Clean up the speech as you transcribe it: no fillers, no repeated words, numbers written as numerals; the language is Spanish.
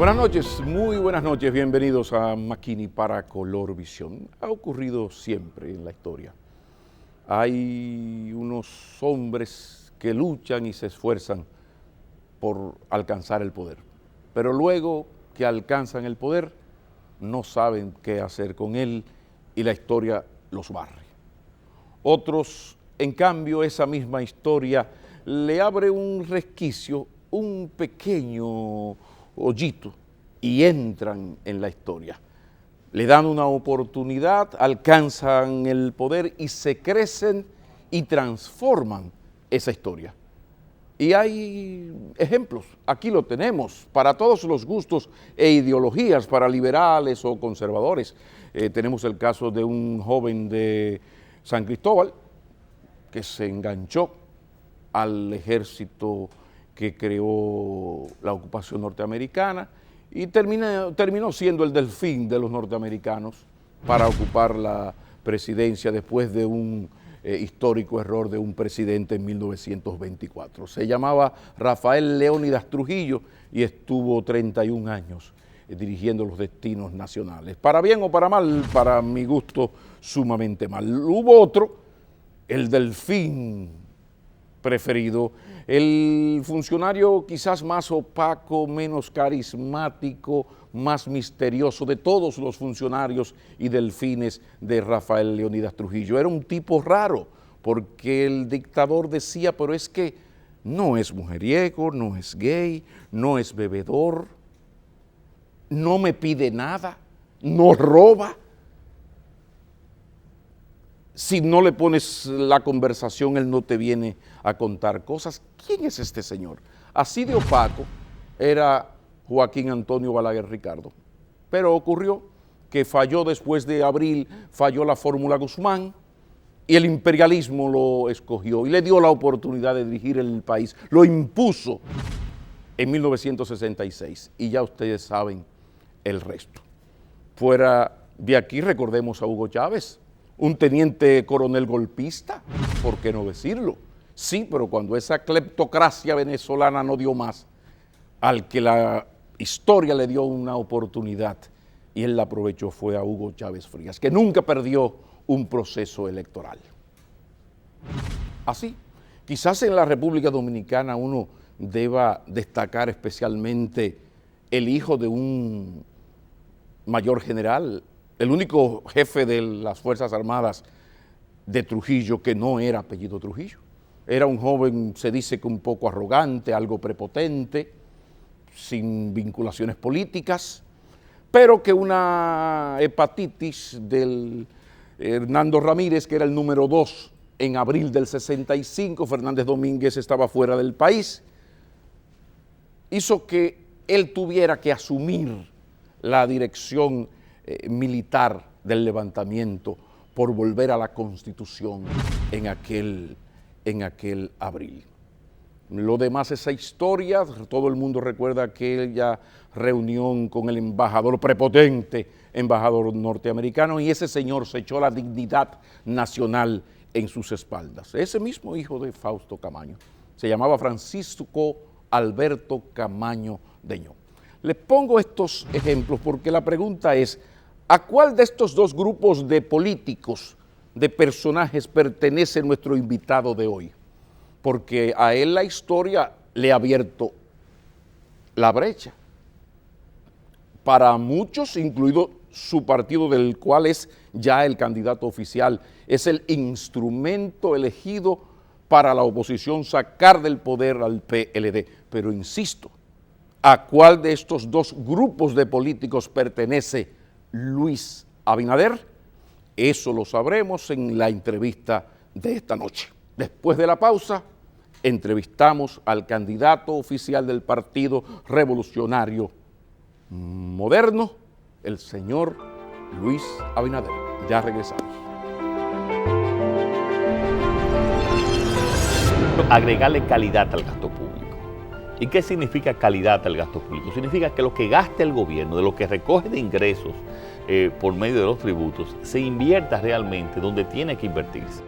Buenas noches, muy buenas noches, bienvenidos a Makini para Color Visión. Ha ocurrido siempre en la historia. Hay unos hombres que luchan y se esfuerzan por alcanzar el poder, pero luego que alcanzan el poder no saben qué hacer con él y la historia los barre. Otros, en cambio, esa misma historia le abre un resquicio, un pequeño hoyito y entran en la historia. Le dan una oportunidad, alcanzan el poder y se crecen y transforman esa historia. Y hay ejemplos, aquí lo tenemos, para todos los gustos e ideologías, para liberales o conservadores. Tenemos el caso de un joven de San Cristóbal que se enganchó al ejército que creó la ocupación norteamericana y terminó siendo el delfín de los norteamericanos para ocupar la presidencia después de un histórico error de un presidente en 1924. Se llamaba Rafael Leónidas Trujillo y estuvo 31 años dirigiendo los destinos nacionales. Para bien o para mal, para mi gusto, sumamente mal. Hubo otro, el delfín preferido, el funcionario quizás más opaco, menos carismático, más misterioso de todos los funcionarios y delfines de Rafael Leónidas Trujillo. Era un tipo raro, porque el dictador decía, pero es que no es mujeriego, no es gay, no es bebedor, no me pide nada, no roba. Si no le pones la conversación, él no te viene a contar cosas. ¿Quién es este señor? Así de opaco era Joaquín Antonio Balaguer Ricardo. Pero ocurrió que falló después de abril, falló la fórmula Guzmán y el imperialismo lo escogió y le dio la oportunidad de dirigir el país. Lo impuso en 1966 y ya ustedes saben el resto. Fuera de aquí recordemos a Hugo Chávez, un teniente coronel golpista, ¿por qué no decirlo? Sí, pero cuando esa cleptocracia venezolana no dio más, al que la historia le dio una oportunidad y él la aprovechó fue a Hugo Chávez Frías, que nunca perdió un proceso electoral. Así, quizás en la República Dominicana uno deba destacar especialmente el hijo de un mayor general, el único jefe de las Fuerzas Armadas de Trujillo que no era apellido Trujillo. Era un joven, se dice que un poco arrogante, algo prepotente, sin vinculaciones políticas, pero que una hepatitis del Hernando Ramírez, que era el número 2 en abril del 65, Fernández Domínguez estaba fuera del país, hizo que él tuviera que asumir la dirección militar del levantamiento por volver a la Constitución en aquel abril. Lo demás, esa historia, todo el mundo recuerda aquella reunión con el embajador prepotente, embajador norteamericano, y ese señor se echó la dignidad nacional en sus espaldas. Ese mismo hijo de Fausto Camaño se llamaba Francisco Alberto Camaño Deñó. Les pongo estos ejemplos porque la pregunta es, ¿a cuál de estos dos grupos de políticos, de personajes, pertenece nuestro invitado de hoy? Porque a él la historia le ha abierto la brecha. Para muchos, incluido su partido del cual es ya el candidato oficial, es el instrumento elegido para la oposición sacar del poder al PLD. Pero insisto, ¿a cuál de estos dos grupos de políticos pertenece Luis Abinader? Eso lo sabremos en la entrevista de esta noche. Después de la pausa, entrevistamos al candidato oficial del Partido Revolucionario Moderno, el señor Luis Abinader. Ya regresamos. Agregarle calidad al gasto público. ¿Y qué significa calidad al gasto público? Significa que lo que gaste el gobierno, de lo que recoge de ingresos por medio de los tributos, se invierta realmente donde tiene que invertirse.